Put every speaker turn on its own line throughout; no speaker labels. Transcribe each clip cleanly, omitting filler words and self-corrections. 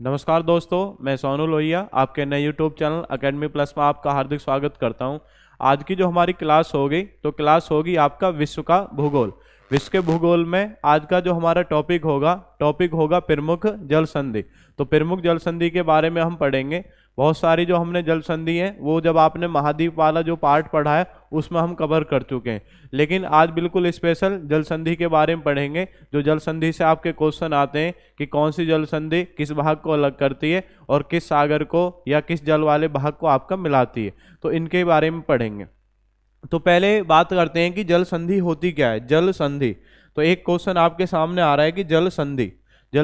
नमस्कार दोस्तों, मैं सोनू लोहिया आपके नए यूट्यूब चैनल अकेडमी प्लस में आपका हार्दिक स्वागत करता हूं। आज की जो हमारी क्लास होगी तो क्लास होगी आपका विश्व का भूगोल। विश्व के भूगोल में आज का जो हमारा टॉपिक होगा प्रमुख जल संधि। तो प्रमुख जल संधि के बारे में हम पढ़ेंगे। बहुत सारी जो हमने जल संधि है वो जब आपने महाद्वीप वाला जो पार्ट पढ़ा है उसमें हम कवर कर चुके हैं, लेकिन आज बिल्कुल स्पेशल जल संधि के बारे में पढ़ेंगे। जो जल संधि से आपके क्वेश्चन आते हैं कि कौन सी जल संधि किस भाग को अलग करती है और किस सागर को या किस जल वाले भाग को आपका मिलाती है, तो इनके बारे में पढ़ेंगे। तो पहले बात करते हैं कि जल संधि होती क्या है। जल संधि, तो एक क्वेश्चन आपके सामने आ रहा है कि जल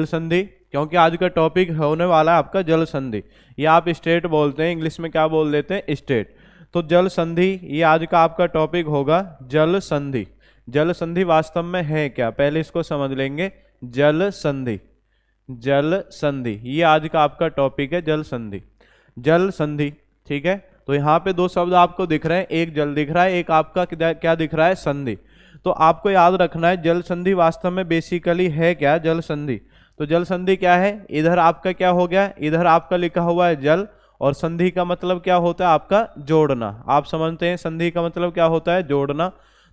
संधि क्योंकि आज का टॉपिक होने वाला है आपका जल संधि, या आप स्टेट बोलते हैं, इंग्लिश में क्या बोल देते हैं, स्टेट। तो जल संधि ये आज का आपका टॉपिक होगा। जल संधि, जल संधि वास्तव में है क्या, पहले इसको समझ लेंगे। जल संधि ये आज का आपका टॉपिक है। जल संधि, ठीक है। तो यहाँ पे दो शब्द आपको दिख रहे हैं, एक जल दिख रहा है, एक आपका क्या दिख रहा है, संधि। तो आपको याद रखना है जल संधि वास्तव में बेसिकली है क्या, जल संधि। तो जल संधि क्या है, इधर आपका क्या हो गया, इधर आपका लिखा हुआ है जल, और संधि का मतलब क्या होता है आपका जोड़ना। आप समझते हैं संधि का मतलब क्या होता है, जोड़ना।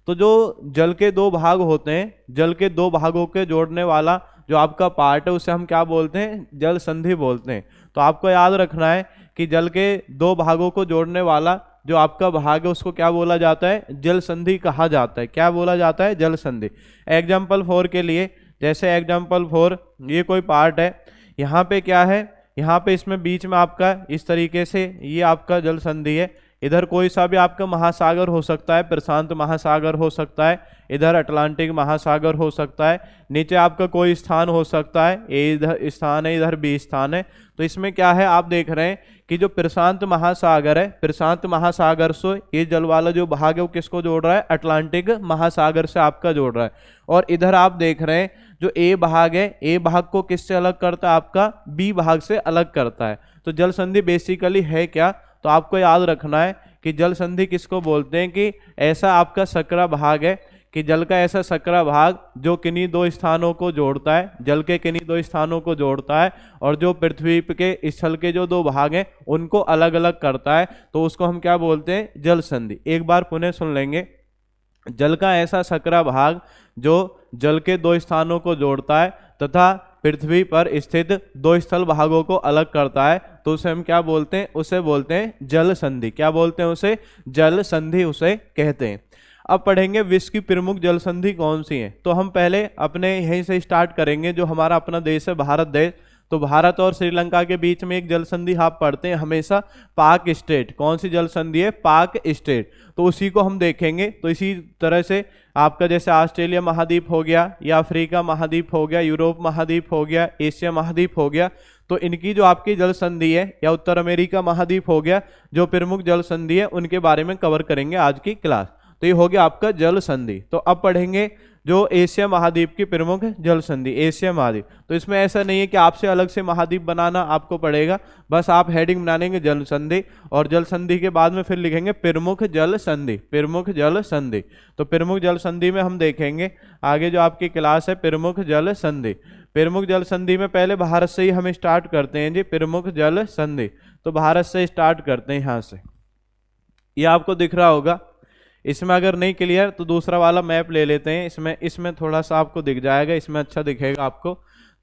तो जो जल के दो भाग होते हैं, जल के दो भागों के जोड़ने वाला जो आपका पार्ट है उसे हम क्या बोलते हैं, जल संधि बोलते हैं। तो आपको याद रखना है कि जल के दो भागों को जोड़ने वाला जो आपका भाग है उसको क्या बोला जाता है, जल संधि कहा जाता है। क्या बोला जाता है, जल संधि। एग्जाम्पल 4 के लिए, जैसे एग्जाम्पल 4 ये कोई पार्ट है, यहाँ पे क्या है, यहाँ पे इसमें बीच में आपका इस तरीके से ये आपका जल संधि है। इधर कोई सा भी आपका महासागर हो सकता है, प्रशांत महासागर हो सकता है, इधर अटलांटिक महासागर हो सकता है, नीचे आपका कोई स्थान हो सकता है, ए इधर स्थान है, इधर बी स्थान है। तो इसमें क्या है, आप देख रहे हैं कि जो प्रशांत महासागर है, प्रशांत महासागर से ये जल वाला जो भाग है वो किसको जोड़ रहा है, अटलांटिक महासागर से आपका जोड़ रहा है। और इधर आप देख रहे हैं जो ए भाग है, ए भाग को किससे अलग करता है, आपका बी भाग से अलग करता है। तो जल संधि बेसिकली है क्या, तो आपको याद रखना है कि जल संधि किसको बोलते हैं, कि ऐसा आपका सकरा भाग है, कि जल का ऐसा सकरा भाग जो किन्हीं दो स्थानों को जोड़ता है, जल के किन्हीं दो स्थानों को जोड़ता है, और जो पृथ्वी के स्थल के जो दो भाग हैं उनको अलग अलग करता है, तो उसको हम क्या बोलते हैं, जल संधि। एक बार पुनः सुन लेंगे। जल का ऐसा सकरा भाग जो जल के दो स्थानों को जोड़ता है तथा पृथ्वी पर स्थित दो स्थल भागों को अलग करता है, तो उसे हम क्या बोलते हैं, उसे बोलते हैं जल संधि। क्या बोलते हैं उसे, जल संधि उसे कहते हैं। अब पढ़ेंगे विश्व की प्रमुख जल संधि कौन सी है। तो हम पहले अपने यहीं से स्टार्ट करेंगे, जो हमारा अपना देश है भारत देश। तो भारत और श्रीलंका के बीच में एक जल संधि आप पढ़ते हैं हमेशा, पाक स्टेट। कौन सी जल संधि है, पाक स्टेट। तो उसी को हम देखेंगे। तो इसी तरह से आपका जैसे ऑस्ट्रेलिया महाद्वीप हो गया, या अफ्रीका महाद्वीप हो गया, यूरोप महाद्वीप हो गया, एशिया महाद्वीप हो गया, तो इनकी जो आपकी जल संधि है, या उत्तर अमेरिका महाद्वीप हो गया, जो प्रमुख जल संधि है उनके बारे में कवर करेंगे आज की क्लास। तो ये हो गया आपका जल संधि। तो अब पढ़ेंगे जो एशिया महाद्वीप की प्रमुख जल संधि, एशिया महाद्वीप। तो इसमें ऐसा नहीं है कि आपसे अलग से महाद्वीप बनाना आपको पड़ेगा, बस आप हेडिंग बना लेंगे जल संधि, और जल संधि के बाद में फिर लिखेंगे प्रमुख जल संधि, प्रमुख जल संधि। तो प्रमुख जल संधि में हम देखेंगे आगे जो आपकी क्लास है प्रमुख जल संधि। प्रमुख जल संधि में पहले भारत से ही हम स्टार्ट करते हैं जी, प्रमुख जल संधि। तो भारत से स्टार्ट करते हैं, यहाँ से ये आपको दिख रहा होगा। इसमें अगर नहीं क्लियर तो दूसरा वाला मैप ले लेते हैं, इसमें थोड़ा सा आपको दिख जाएगा, इसमें अच्छा दिखेगा आपको।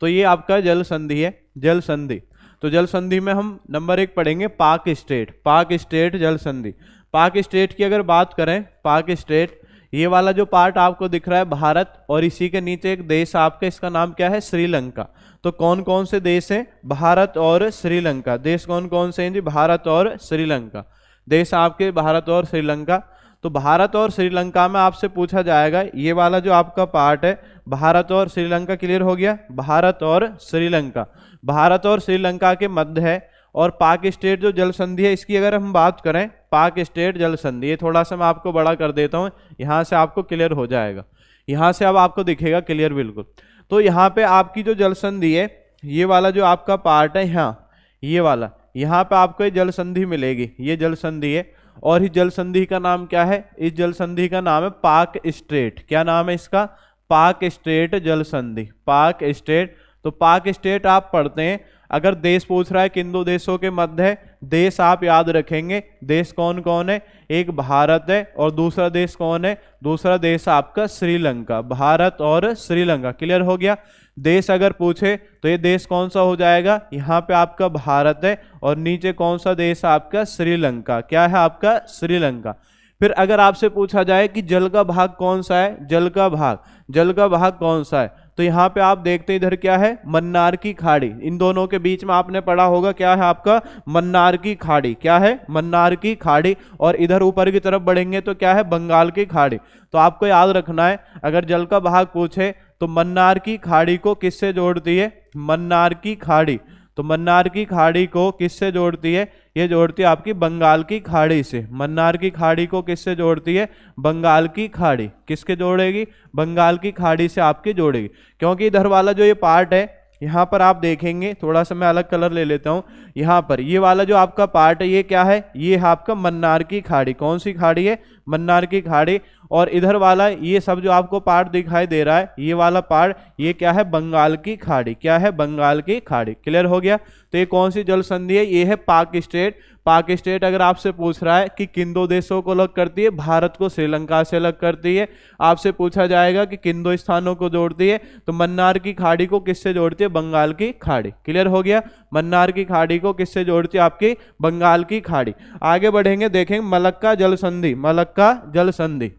तो ये आपका जल संधि है, जल संधि। तो जल संधि में हम नंबर 1 पढ़ेंगे पाक स्टेट जल संधि। पाक स्टेट की अगर बात करें, पाक स्टेट ये वाला जो पार्ट आपको दिख रहा है भारत, और इसी के नीचे एक देश आपका, इसका नाम क्या है, श्रीलंका। तो कौन कौन से देश हैं, भारत और श्रीलंका। देश कौन कौन से हैं जी, भारत और श्रीलंका। देश आपके भारत और श्रीलंका। तो भारत और श्रीलंका में आपसे पूछा जाएगा, ये वाला जो आपका पार्ट है भारत और श्रीलंका, क्लियर हो गया, भारत और श्रीलंका। भारत और श्रीलंका के मध्य है। और पाक स्टेट जो जल संधि है इसकी अगर हम बात करें, पाक स्टेट जल संधि, ये थोड़ा सा मैं आपको बड़ा कर देता हूँ, यहाँ से आपको क्लियर हो जाएगा। यहाँ से अब आपको दिखेगा क्लियर बिल्कुल। तो यहाँ पे आपकी जो जल संधि है, ये वाला जो आपका पार्ट है, यहाँ ये वाला, यहाँ पे आपको ये जल संधि मिलेगी, ये जल संधि है। और इस जल संधि का नाम क्या है, इस जल संधि का नाम है पाक स्टेट। क्या नाम है इसका, पाक स्टेट जल संधि, पाक स्टेट। तो पाक स्टेट आप पढ़ते हैं अगर देश पूछ रहा है किन दो देशों के मध्य है, देश आप याद रखेंगे, देश कौन कौन है, एक भारत है और दूसरा देश कौन है, दूसरा देश आपका श्रीलंका, भारत और श्रीलंका। क्लियर हो गया। देश अगर पूछे तो ये देश कौन सा हो जाएगा, यहाँ पे आपका भारत है और नीचे कौन सा देश आपका, श्रीलंका। क्या है आपका, श्रीलंका। फिर अगर आपसे पूछा जाए कि जल का भाग कौन सा है, जल का भाग कौन सा है, तो यहाँ पे आप देखते इधर क्या है, मन्नार की खाड़ी। इन दोनों के बीच में आपने पढ़ा होगा क्या है आपका, मन्नार की खाड़ी। क्या है, मन्नार की खाड़ी। और इधर ऊपर की तरफ बढ़ेंगे तो क्या है, बंगाल की खाड़ी। तो आपको याद रखना है, अगर जल का भाग पूछे तो मन्नार की खाड़ी को किससे जोड़ती है, मन्नार की खाड़ी। तो मन्नार की खाड़ी को किससे जोड़ती है, ये जोड़ती है आपकी बंगाल की खाड़ी से। मन्नार की खाड़ी को किससे जोड़ती है, बंगाल की खाड़ी। किसके जोड़ेगी, बंगाल की खाड़ी से आपके जोड़ेगी। क्योंकि इधर वाला जो ये पार्ट है, यहाँ पर आप देखेंगे, थोड़ा सा मैं अलग कलर ले लेता हूँ, यहाँ पर ये वाला जो आपका पार्ट है ये क्या है, ये है आपका मन्नार की खाड़ी। कौन सी खाड़ी है, मन्नार की खाड़ी। और इधर वाला ये सब जो आपको पार्ट दिखाई दे रहा है, ये वाला पार्ट, ये क्या है, बंगाल की खाड़ी। क्या है, बंगाल की खाड़ी। क्लियर हो गया। तो ये कौन सी जल संधि है, ये है पाक स्टेट। पाक स्टेट अगर आपसे पूछ रहा है कि किन दो देशों को अलग करती है, भारत को श्रीलंका से अलग करती है। आपसे पूछा जाएगा कि किन दो स्थानों को जोड़ती है, तो मन्नार की खाड़ी को किससे जोड़ती है, बंगाल की खाड़ी। क्लियर हो गया। मन्नार की खाड़ी को किससे जोड़ती है, आपकी बंगाल की खाड़ी। आगे बढ़ेंगे, देखेंगे मलक्का जल संधि, मलक्का जल संधि।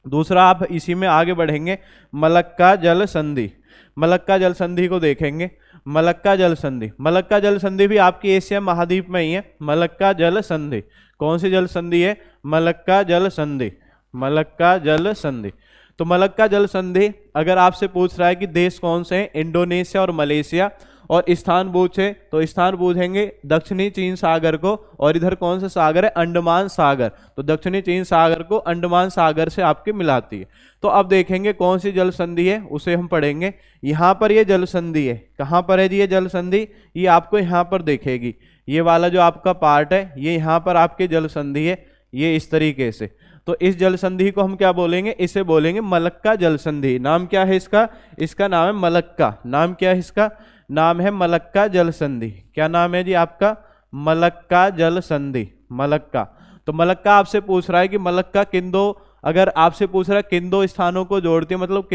दूसरा आप इसी में आगे बढ़ेंगे, मलक्का जल संधि। मलक्का जल संधि को देखेंगे। मलक्का जल संधि, मलक्का जल संधि भी आपकी एशिया महाद्वीप में ही है। मलक्का जल संधि कौन सी जल संधि है, मलक्का जल संधि, मलक्का जल संधि। तो मलक्का जल संधि अगर आपसे पूछ रहा है कि देश कौन से हैं, इंडोनेशिया और मलेशिया। और स्थान पूछे तो स्थान पूछेंगे दक्षिणी चीन सागर को, और इधर कौन सा सागर है, अंडमान सागर। तो दक्षिणी चीन सागर को अंडमान सागर से आपके मिलाती है। तो अब देखेंगे कौन सी जल संधि है, उसे हम पढ़ेंगे। यहाँ पर ये जल संधि है, कहाँ पर है जी ये जल संधि, ये आपको यहाँ पर देखेगी। ये वाला जो आपका पार्ट है, ये यहाँ पर आपके जल संधि है, ये इस तरीके से। तो इस जल संधि को हम क्या बोलेंगे, इसे बोलेंगे मलक्का जल संधि। नाम क्या है इसका, इसका नाम है मलक्का। नाम क्या है इसका, नाम है मलक्का जल संधि। क्या नाम है जी आपका, मलक्का जल संधि, मलक्का। तो मलक्का आपसे पूछ रहा है कि मलक्का किन दो, अगर आपसे पूछ रहा है किन दो स्थानों को जोड़ती है, मतलब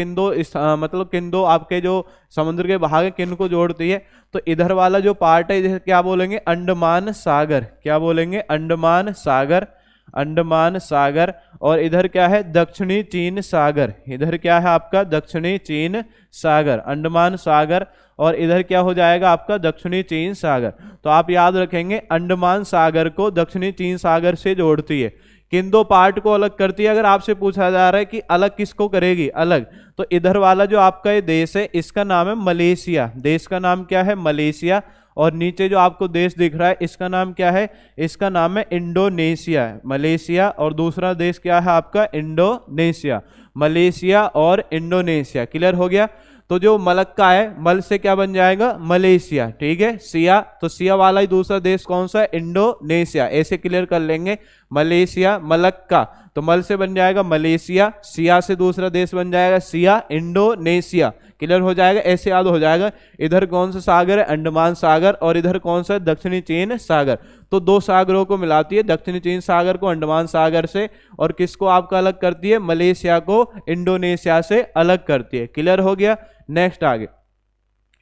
किन दो आपके जो समुद्र के भाग है किन को जोड़ती है, तो इधर वाला जो पार्ट है इधर क्या बोलेंगे, अंडमान सागर। क्या बोलेंगे, अंडमान सागर, अंडमान सागर। और इधर क्या है, दक्षिणी चीन सागर। इधर क्या है आपका, दक्षिणी चीन सागर, अंडमान सागर। और इधर क्या हो जाएगा आपका, दक्षिणी चीन सागर। तो आप याद रखेंगे अंडमान सागर को दक्षिणी चीन सागर से जोड़ती है। किन दो पार्ट को अलग करती है, अगर आपसे पूछा जा रहा है कि अलग किसको करेगी, अलग, तो इधर वाला जो आपका ये देश है इसका नाम है मलेशिया। देश का नाम क्या है, मलेशिया। और नीचे जो आपको देश दिख रहा है इसका नाम क्या है, इसका नाम है इंडोनेशिया। मलेशिया और दूसरा देश क्या है आपका, इंडोनेशिया। मलेशिया और इंडोनेशिया। क्लियर हो गया। तो जो मलक्का है, मल से क्या बन जाएगा, मलेशिया। ठीक है, सिया, तो सिया वाला ही दूसरा देश कौन सा है, इंडोनेशिया। ऐसे क्लियर कर लेंगे, मलेशिया, मलक्का, तो मल से बन जाएगा मलेशिया, सिया से दूसरा देश बन जाएगा सिया, इंडोनेशिया। क्लियर हो जाएगा, ऐसे याद हो जाएगा। इधर कौन सा सागर है, अंडमान सागर, और इधर कौन सा है, दक्षिणी चीन सागर। तो दो सागरों को मिलाती है, दक्षिणी चीन सागर को अंडमान सागर से, और किसको आपका अलग करती है, मलेशिया को इंडोनेशिया से अलग करती है। क्लियर हो गया। नेक्स्ट आगे,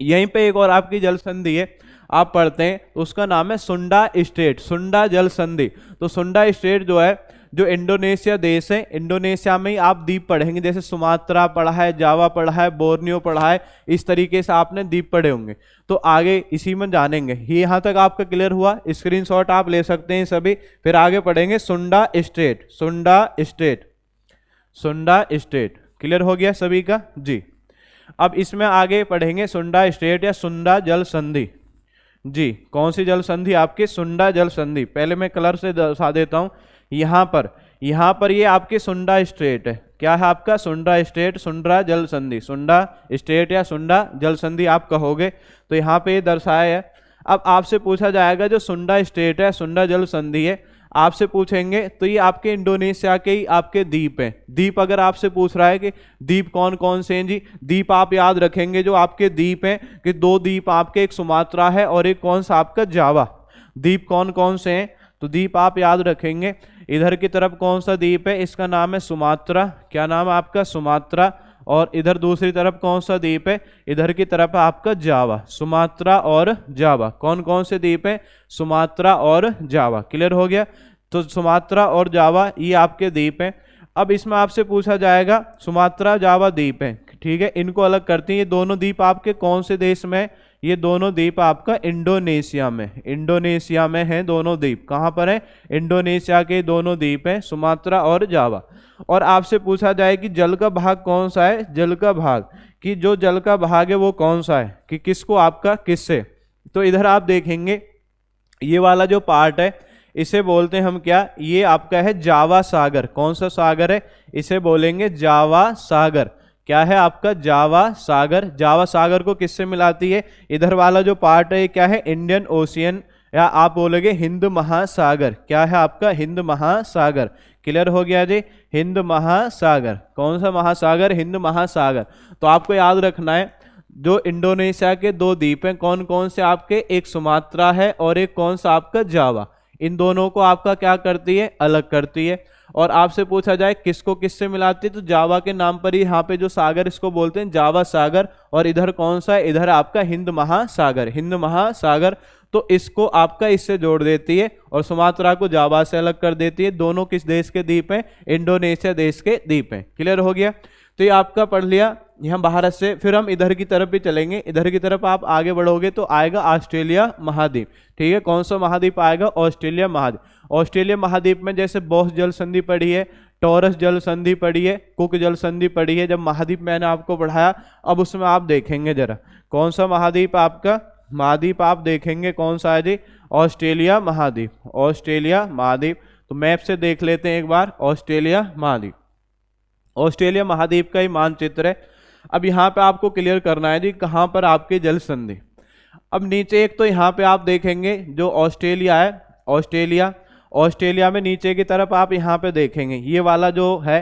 यहीं पे एक और आपकी जल संधि है, आप पढ़ते हैं, उसका नाम है सुंडा स्टेट, सुंडा जल संधि। तो सुंडा स्टेट जो है, जो इंडोनेशिया देश है, इंडोनेशिया में ही आप द्वीप पढ़ेंगे, जैसे सुमात्रा पढ़ा है, जावा पढ़ा है, बोर्नियो पढ़ा है, इस तरीके से आपने द्वीप पढ़े होंगे। तो आगे इसी में जानेंगे। ये यहाँ तक आपका क्लियर हुआ, स्क्रीनशॉट आप ले सकते हैं सभी। फिर आगे पढ़ेंगे सुंडा स्टेट, सुंडा स्टेट, सुंडा स्टेट। क्लियर हो गया सभी का जी। अब इसमें आगे पढ़ेंगे सुंडा स्टेट या सुंडा जल संधि जी। कौन सी जल संधि आपकी, सुंडा जल संधि। पहले मैं कलर से दर्शा देता हूं। यहाँ पर ये आपकी सुंडा स्टेट है। क्या है आपका, सुंडा स्टेट, सुंडा जल संधि, सुंडा स्टेट या सुंडा जल संधि आप कहोगे। तो यहाँ पे ये दर्शाया है। अब आपसे पूछा जाएगा जो सुंडा स्टेट है, सुंडा जल संधि है, आपसे पूछेंगे तो ये आपके इंडोनेशिया के ही आपके द्वीप हैं। द्वीप अगर आपसे पूछ रहा है कि द्वीप कौन कौन से हैं जी, द्वीप आप याद रखेंगे जो आपके द्वीप हैं कि दो द्वीप आपके, एक सुमात्रा है और एक कौन सा आपका जावा। द्वीप कौन कौन से हैं, तो द्वीप आप याद रखेंगे। इधर की तरफ कौन सा द्वीप है, इसका नाम है सुमात्रा, क्या नाम है आपका, सुमात्रा। और इधर दूसरी तरफ कौन सा द्वीप है, इधर की तरफ आपका जावा। सुमात्रा और जावा, कौन कौन से द्वीप है, सुमात्रा और जावा। क्लियर हो गया। तो सुमात्रा और जावा ये आपके द्वीप हैं। अब इसमें आपसे पूछा जाएगा सुमात्रा जावा द्वीप हैं, ठीक है, इनको अलग करते हैं। ये दोनों द्वीप आपके कौन से देश में, ये दोनों द्वीप आपका इंडोनेशिया में, इंडोनेशिया में है दोनों द्वीप। कहाँ पर है, इंडोनेशिया के दोनों द्वीप हैं, सुमात्रा और जावा। और आपसे पूछा जाए कि जल का भाग कौन सा है, जल का भाग, कि जो जल का भाग है वो कौन सा है, कि किसको आपका किससे। तो इधर आप देखेंगे ये वाला जो पार्ट है इसे बोलते हैं हम क्या, ये आपका है जावा सागर। कौन सा सागर है, इसे बोलेंगे जावा सागर। क्या है आपका, जावा सागर। जावा सागर को किससे मिलाती है, इधर वाला जो पार्ट है क्या है, इंडियन ओशियन, या आप बोलोगे हिंद महासागर। क्या है आपका, हिंद महासागर। क्लियर हो गया जी, हिंद महासागर। कौन सा महासागर, हिंद महासागर। तो आपको याद रखना है जो इंडोनेशिया के दो द्वीप हैं कौन कौन से आपके, एक सुमात्रा है और एक कौन सा आपका जावा। इन दोनों को आपका क्या करती है, अलग करती है। और आपसे पूछा जाए किसको किससे मिलाती है, तो जावा के नाम पर ही यहाँ पे जो सागर इसको बोलते हैं जावा सागर। और इधर कौन सा है, इधर आपका हिंद महासागर, हिंद महासागर। तो इसको आपका इससे जोड़ देती है और सुमात्रा को जावा से अलग कर देती है। दोनों किस देश के द्वीप हैं, इंडोनेशिया देश के द्वीप हैं। क्लियर हो गया। तो ये आपका पढ़ लिया यहाँ भारत से। फिर हम इधर की तरफ भी चलेंगे, इधर की तरफ आप आगे बढ़ोगे तो आएगा ऑस्ट्रेलिया महाद्वीप। ठीक है, कौन सा महाद्वीप आएगा, ऑस्ट्रेलिया महाद्वीप। ऑस्ट्रेलिया महाद्वीप में जैसे बॉस जल संधि पढ़ी है, टॉरस जल संधि पढ़ी है, कुक जल संधि पढ़ी है, जब महाद्वीप मैंने आपको पढ़ाया। अब उसमें आप देखेंगे जरा कौन सा महाद्वीप आपका, महाद्वीप आप देखेंगे कौन सा है जी, ऑस्ट्रेलिया महाद्वीप, ऑस्ट्रेलिया महाद्वीप। तो मैप से देख लेते हैं एक बार ऑस्ट्रेलिया महाद्वीप। ऑस्ट्रेलिया महाद्वीप का ही मानचित्र है। अब यहाँ पे आपको क्लियर करना है जी कहाँ पर आपके जल संधि। अब नीचे एक तो यहाँ पे आप देखेंगे जो ऑस्ट्रेलिया है, ऑस्ट्रेलिया, ऑस्ट्रेलिया में नीचे की तरफ आप यहाँ पे देखेंगे ये वाला जो है,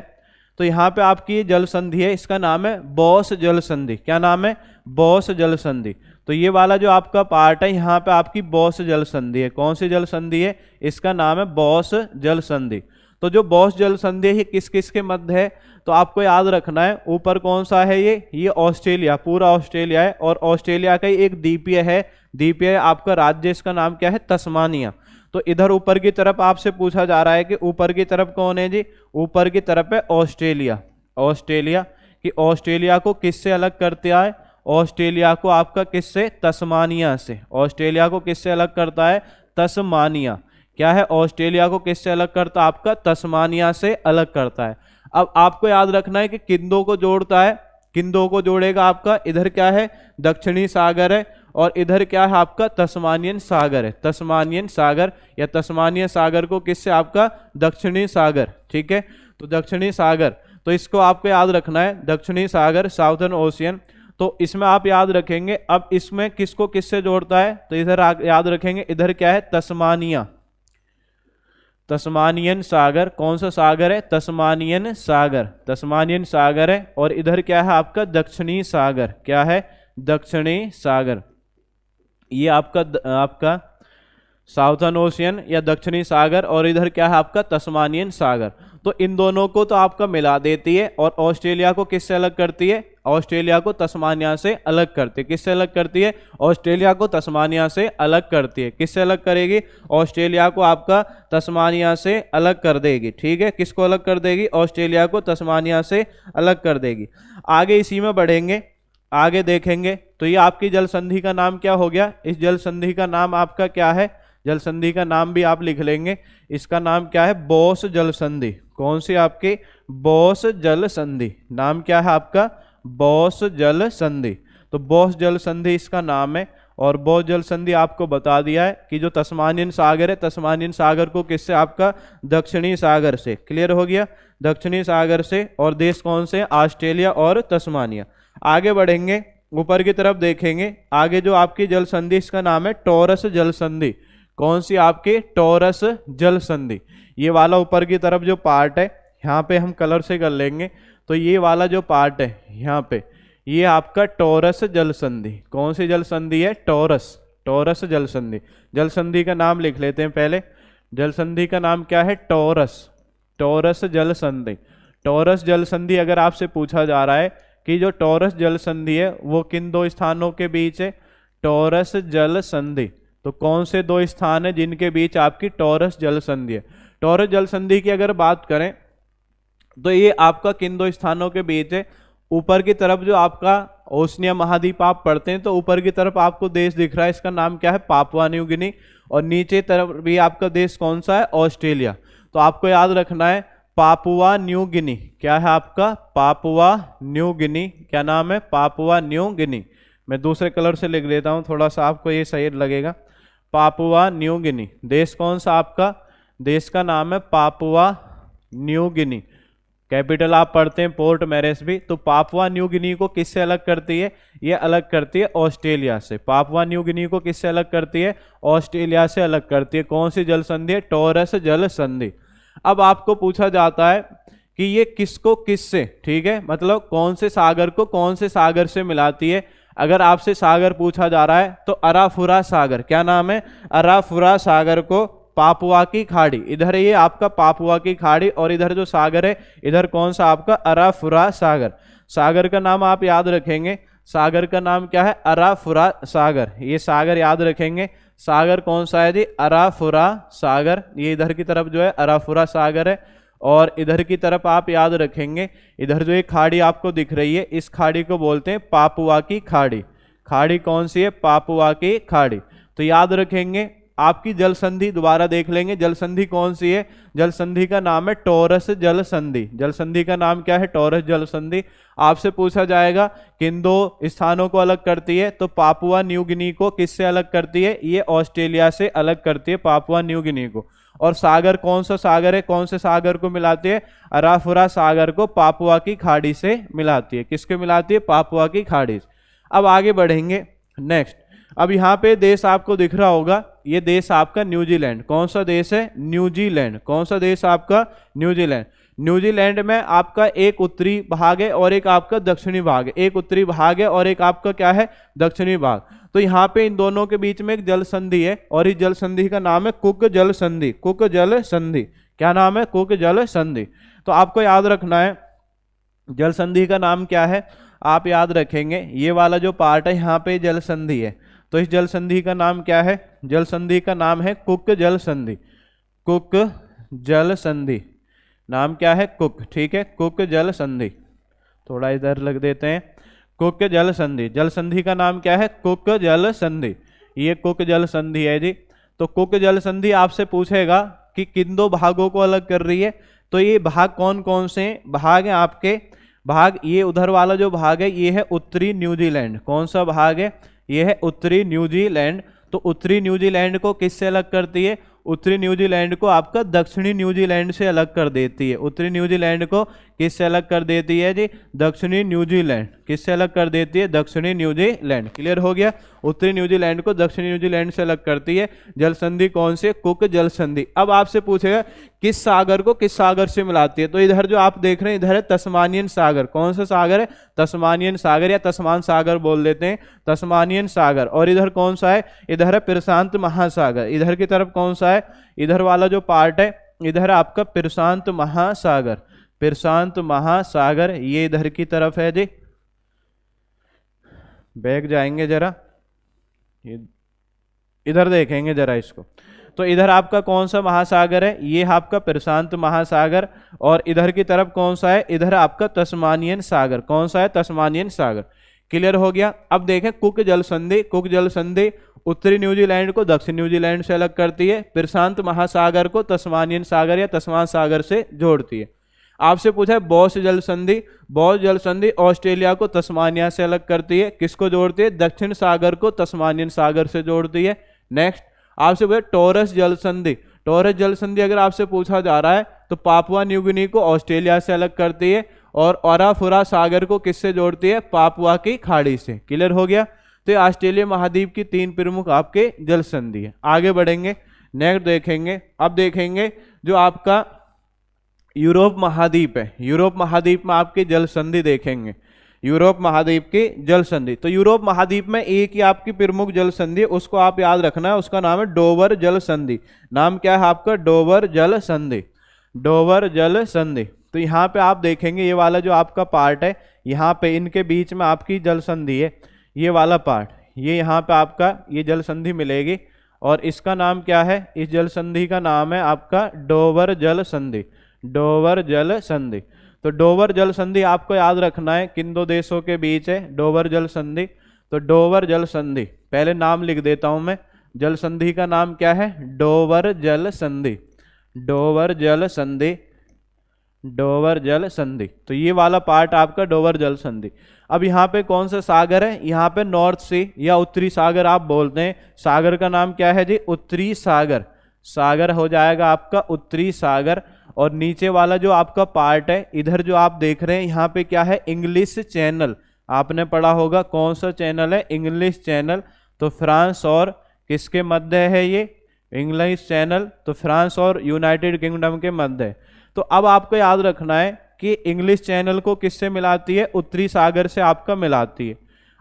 तो यहाँ पे आपकी जल संधि है, इसका नाम है बॉस जल संधि। क्या नाम है, बॉस जल संधि। तो ये वाला जो आपका पार्ट है यहाँ पे आपकी बॉस जल संधि है। कौन सी जल संधि है, इसका नाम है बॉस जल संधि। तो जो बॉस जल संधि है किस किस के मध्य है, तो आपको याद रखना है ऊपर कौन सा है, ये ऑस्ट्रेलिया, पूरा ऑस्ट्रेलिया है। और ऑस्ट्रेलिया का ही एक द्वीपीय है, द्वीपीय आपका राज्य, इसका नाम क्या है, तस्मानिया। तो इधर ऊपर की तरफ आपसे पूछा जा रहा है कि ऊपर की तरफ कौन है जी, ऊपर की तरफ है ऑस्ट्रेलिया। ऑस्ट्रेलिया कि ऑस्ट्रेलिया को किससे अलग करते आए, ऑस्ट्रेलिया को आपका किससे, तस्मानिया से। ऑस्ट्रेलिया को किससे अलग करता है, तस्मानिया। क्या है, ऑस्ट्रेलिया को किससे अलग करता है, आपका तस्मानिया से अलग करता है। अब आपको याद रखना है कि किंदों को जोड़ता है, किंदों को जोड़ेगा आपका, इधर क्या है, दक्षिणी सागर है और इधर क्या है आपका, तस्मानियन सागर है। तस्मानियन सागर या तस्मानिया सागर को किससे, आपका दक्षिणी सागर। ठीक है, तो दक्षिणी सागर, तो इसको आपको याद रखना है, दक्षिणी सागर, साउथर्न ओशियन। तो इसमें आप याद रखेंगे। अब इसमें किसको किससे जोड़ता है, तो इधर याद रखेंगे, इधर क्या है, तस्मानिया, तस्मानियन सागर। कौन सा सागर है, तस्मानियन सागर, तस्मानियन सागर है। और इधर क्या है आपका, दक्षिणी सागर। क्या है, दक्षिणी सागर। ये आपका साउथर्न ओशियन या दक्षिणी सागर, और इधर क्या है आपका, तस्मानियन सागर। तो इन दोनों को तो आपका मिला देती है और ऑस्ट्रेलिया को किससे अलग करती है, ऑस्ट्रेलिया को तस्मानिया से अलग करती है। किससे अलग करती है, ऑस्ट्रेलिया को तस्मानिया से अलग करती है। किससे अलग करेगी, ऑस्ट्रेलिया को आपका तस्मानिया से अलग कर देगी। ठीक है, किसको अलग कर देगी, ऑस्ट्रेलिया को तस्मानिया से अलग कर देगी। आगे इसी में बढ़ेंगे, आगे देखेंगे तो ये आपकी जल संधि का नाम क्या हो गया, इस जल संधि का नाम आपका क्या है, जल संधि का नाम भी आप लिख लेंगे, इसका नाम क्या है, बॉस जल संधि। कौन सी आपकी, बॉस जल संधि। नाम क्या है आपका, बॉस जल संधि। तो बॉस जल संधि इसका नाम है। और बॉस जल संधि आपको बता दिया है कि जो तस्मानियन सागर है, तस्मानियन सागर को किससे, आपका दक्षिणी सागर से। क्लियर हो गया, दक्षिणी सागर से। और देश कौन से, ऑस्ट्रेलिया और तस्मानिया। आगे बढ़ेंगे, ऊपर की तरफ देखेंगे, आगे जो आपकी जल संधि इसका नाम है टॉरस जल संधि। कौन सी आपकी टॉरस जल संधि। ये वाला ऊपर की तरफ जो पार्ट है यहाँ पे हम कलर से कर लेंगे, तो ये वाला जो पार्ट है यहाँ पे ये आपका टॉरस जल संधि। कौन सी जल संधि है? टॉरस, टॉरस जल संधि। जल संधि का नाम लिख लेते हैं पहले। जल संधि का नाम क्या है? टॉरस, टॉरस जल संधि। टॉरस जल संधि अगर आपसे पूछा जा रहा है कि जो टॉरस जल संधि है वो किन दो स्थानों के बीच है? टॉरस जल संधि। तो कौन से दो स्थान है जिनके बीच आपकी टॉरस जल संधि है? टॉरस जल संधि की अगर बात करें तो ये आपका किन दो स्थानों के बीच है? ऊपर की तरफ जो आपका ओशनिया महाद्वीप आप पढ़ते हैं तो ऊपर की तरफ आपको देश दिख रहा है, इसका नाम क्या है? Papua New Guinea. और नीचे तरफ भी आपका देश कौन सा है? ऑस्ट्रेलिया। तो आपको याद रखना है पापुआ न्यू गिनी। क्या है आपका? Papua New Guinea. क्या नाम है? Papua New Guinea. मैं दूसरे कलर से लिख लेता हूं, थोड़ा सा आपको ये सही लगेगा। Papua New Guinea. देश कौन सा आपका? देश का नाम है पापुआ न्यू गिनी। कैपिटल आप पढ़ते हैं पोर्ट मैरेस्बी। तो पापुआ न्यू गिनी को किससे अलग करती है? ये अलग करती है ऑस्ट्रेलिया से। पापुआ न्यू गिनी को किससे अलग करती है? ऑस्ट्रेलिया से अलग करती है। कौन सी जल संधि है? टॉरस जल संधि। अब आपको पूछा जाता है कि ये किसको किससे, ठीक है, मतलब कौन से सागर को कौन से सागर से मिलाती है। अगर आपसे सागर पूछा जा रहा है तो अराफुरा सागर। क्या नाम है? अराफुरा सागर को पापुआ की खाड़ी, इधर ये आपका पापुआ की खाड़ी और इधर जो सागर है इधर कौन सा आपका? अराफुरा सागर। सागर का नाम आप याद रखेंगे। सागर का नाम क्या है? अराफुरा सागर। ये सागर याद रखेंगे। सागर कौन सा है जी? अराफुरा सागर। ये इधर की तरफ जो है अराफुरा सागर है। और इधर की तरफ आप याद रखेंगे, इधर जो एक खाड़ी आपको दिख रही है इस खाड़ी को बोलते हैं पापुआ की खाड़ी। खाड़ी कौन सी है? पापुआ की खाड़ी। तो याद रखेंगे। आपकी जल संधि दोबारा देख लेंगे। जल संधि कौन सी है? जल संधि का नाम है टॉरस जल संधि। जल संधि का नाम क्या है? टॉरस जल संधि। आपसे पूछा जाएगा किन दो स्थानों को अलग करती है, तो पापुआ न्यू गिनी को किससे अलग करती है? ये ऑस्ट्रेलिया से अलग करती है पापुआ न्यू गिनी को। और सागर कौन सा सागर है? कौन से सागर को मिलाती है? अराफुरा सागर को पापुआ की खाड़ी से मिलाती है। किसके मिलाती है? पापुआ की खाड़ी से। अब आगे बढ़ेंगे नेक्स्ट। अब यहाँ पे देश आपको दिख रहा होगा, ये देश आपका न्यूजीलैंड। कौन सा देश है? न्यूजीलैंड। कौन सा देश आपका? न्यूजीलैंड। न्यूजीलैंड में आपका एक उत्तरी भाग है और एक आपका दक्षिणी भाग है। एक उत्तरी भाग है और एक आपका क्या है? दक्षिणी भाग। तो यहाँ पे इन दोनों के बीच में एक जल संधि है और इस जल संधि का नाम है कुक जल संधि। कुक जल संधि। क्या नाम है? कुक जल संधि। तो आपको याद रखना है जल संधि का नाम क्या है? आप याद रखेंगे ये वाला जो पार्ट है यहाँ पे जल संधि है, तो इस जल संधि का नाम क्या है? जल संधि का नाम है कुक जल संधि। कुक जल संधि। नाम क्या है? कुक। ठीक है, कुक जल संधि। थोड़ा इधर लग देते हैं। कुक जल संधि। जल संधि का नाम क्या है? कुक जल संधि। ये कुक जल संधि है जी। तो कुक जल संधि आपसे पूछेगा कि किन दो भागों को अलग कर रही है, तो ये भाग कौन कौन से हैं? भाग हैं आपके, भाग ये उधर वाला जो भाग है ये है उत्तरी न्यूजीलैंड। कौन सा भाग है? ये है उत्तरी न्यूजीलैंड। तो उत्तरी न्यूजीलैंड को किससे अलग करती है? उत्तरी न्यूजीलैंड को आपका दक्षिणी न्यूजीलैंड से अलग कर देती है। उत्तरी न्यूजीलैंड को किससे अलग कर देती है जी? दक्षिणी न्यूजीलैंड। किससे अलग कर देती है? दक्षिणी न्यूजीलैंड। क्लियर हो गया? उत्तरी न्यूजीलैंड को दक्षिणी न्यूजीलैंड से अलग करती है। जल संधि कौन से? कुक जल संधि। अब आपसे पूछेगा किस सागर को किस सागर से मिलाती है, तो इधर जो आप देख रहे हैं इधर है तस्मानियन सागर। कौन सा सागर है? तस्मानियन सागर या तस्मान सागर बोल देते हैं, तस्मानियन सागर। और इधर कौन सा है? इधर है प्रशांत महासागर। इधर की तरफ कौन सा है? इधर वाला जो पार्ट है इधर आपका प्रशांत महासागर। प्रशांत महासागर ये इधर की तरफ है जी। बैक जाएंगे जरा, इधर देखेंगे जरा इसको। तो इधर आपका कौन सा महासागर है? ये आपका प्रशांत महासागर। और इधर की तरफ कौन सा है? इधर आपका तस्मानियन सागर। कौन सा है? तस्मानियन सागर। क्लियर हो गया? अब देखें कुक जल संधि। कुक जल संधि उत्तरी न्यूजीलैंड को दक्षिण न्यूजीलैंड से अलग करती है। प्रशांत महासागर को तस्मानियन सागर या तस्मान सागर से जोड़ती है। आपसे पूछा है बॉस जल संधि। बॉस जल संधि ऑस्ट्रेलिया को तस्मानिया से अलग करती है। किसको जोड़ती है? दक्षिण सागर को तस्मानियन सागर से जोड़ती है। नेक्स्ट आपसे पूछा टॉरस जल संधि। टॉरस जल संधि अगर आपसे पूछा जा रहा है तो पापुआ न्यू गिनी को ऑस्ट्रेलिया से अलग करती है और अराफुरा सागर को किससे जोड़ती है? पापुआ की खाड़ी से। क्लियर हो गया? तो ऑस्ट्रेलिया महाद्वीप की 3 प्रमुख आपके जल संधि है। आगे बढ़ेंगे। नेक्स्ट देखेंगे, अब देखेंगे जो आपका यूरोप महाद्वीप है, यूरोप महाद्वीप में आपकी जल संधि देखेंगे, यूरोप महाद्वीप की जल संधि। तो यूरोप महाद्वीप में एक ही आपकी प्रमुख जल संधि, उसको आप याद रखना है, उसका नाम है डोवर जल संधि। नाम क्या है आपका? डोवर जल संधि, डोवर जल संधि। तो यहाँ पे आप देखेंगे ये वाला जो आपका पार्ट है, यहाँ पे इनके बीच में आपकी जल संधि है, ये वाला पार्ट, ये यहाँ पे आपका ये जल संधि मिलेगी और इसका नाम क्या है? इस जल संधि का नाम है आपका डोवर जल संधि, डोवर जल संधि। तो डोवर जल संधि आपको याद रखना है, किन दो देशों के बीच है डोवर जल संधि? तो डोवर जल संधि, पहले नाम लिख देता हूं मैं, जल संधि का नाम क्या है? डोवर जल संधि, डोवर जल संधि, डोवर जल संधि। तो ये वाला पार्ट आपका डोवर जल संधि। अब यहाँ पे कौन सा सागर है? यहाँ पे नॉर्थ सी या उत्तरी सागर आप बोलते हैं, सागर का नाम क्या है जी? उत्तरी सागर, सागर हो जाएगा आपका उत्तरी सागर। और नीचे वाला जो आपका पार्ट है, इधर जो आप देख रहे हैं यहाँ पे क्या है? इंग्लिश चैनल, आपने पढ़ा होगा कौन सा चैनल है? English channel. तो फ्रांस और किसके मध्य है ये इंग्लिश चैनल? तो फ्रांस और यूनाइटेड किंगडम के मध्य है। तो अब आपको याद रखना है कि इंग्लिश चैनल को किससे मिलाती है? उत्तरी सागर से आपका मिलाती है।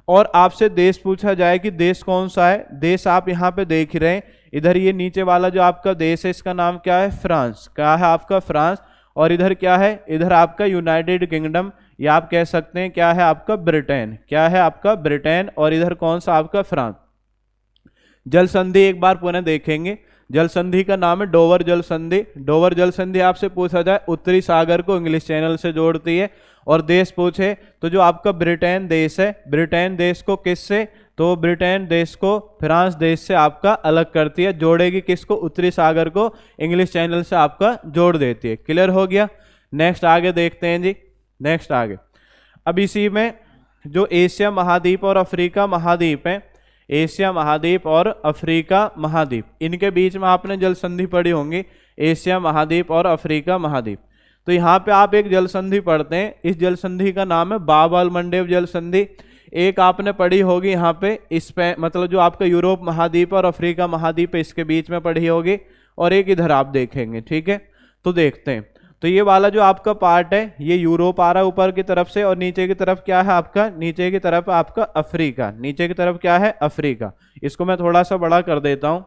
और आपसे देश पूछा जाए कि देश कौन सा है? देश आप यहाँ पे देख रहे हैं, इधर ये नीचे वाला जो आपका देश है इसका नाम क्या है? फ्रांस। क्या है आपका? फ्रांस। और इधर क्या है? इधर आपका यूनाइटेड किंगडम, या आप कह सकते हैं क्या है आपका? ब्रिटेन। क्या है आपका? ब्रिटेन। और इधर कौन सा आपका? फ्रांस। जल संधि एक बार पुनः देखेंगे, जल संधि का नाम है डोवर जल संधि। डोवर जल संधि आपसे पूछा जाए उत्तरी सागर को इंग्लिश चैनल से जोड़ती है। और देश पूछे तो जो आपका ब्रिटेन देश है, ब्रिटेन देश को किससे? तो ब्रिटेन देश को फ्रांस देश से आपका अलग करती है, जोड़ेगी किसको? उत्तरी सागर को इंग्लिश चैनल से आपका जोड़ देती है। क्लियर हो गया? नेक्स्ट आगे देखते हैं जी, नेक्स्ट आगे। अब इसी में जो एशिया महाद्वीप और अफ्रीका महाद्वीप है, एशिया महाद्वीप और अफ्रीका महाद्वीप, इनके बीच में आपने जल संधि पढ़ी होंगी, एशिया महाद्वीप और अफ्रीका महाद्वीप। तो यहाँ पे आप एक जल संधि पढ़ते हैं, इस जल संधि का नाम है बाब अल मंडेव जल संधि। एक आपने पढ़ी होगी यहाँ पे इस पे, मतलब जो आपका यूरोप महाद्वीप और अफ्रीका महाद्वीप है इसके बीच में पढ़ी होगी, और एक इधर आप देखेंगे। ठीक है, तो देखते हैं। तो ये वाला जो आपका पार्ट है ये यूरोप आ रहा है ऊपर की तरफ से, और नीचे की तरफ क्या है आपका? नीचे की तरफ आपका अफ्रीका, नीचे की तरफ क्या है? अफ्रीका। इसको मैं थोड़ा सा बड़ा कर देता हूं,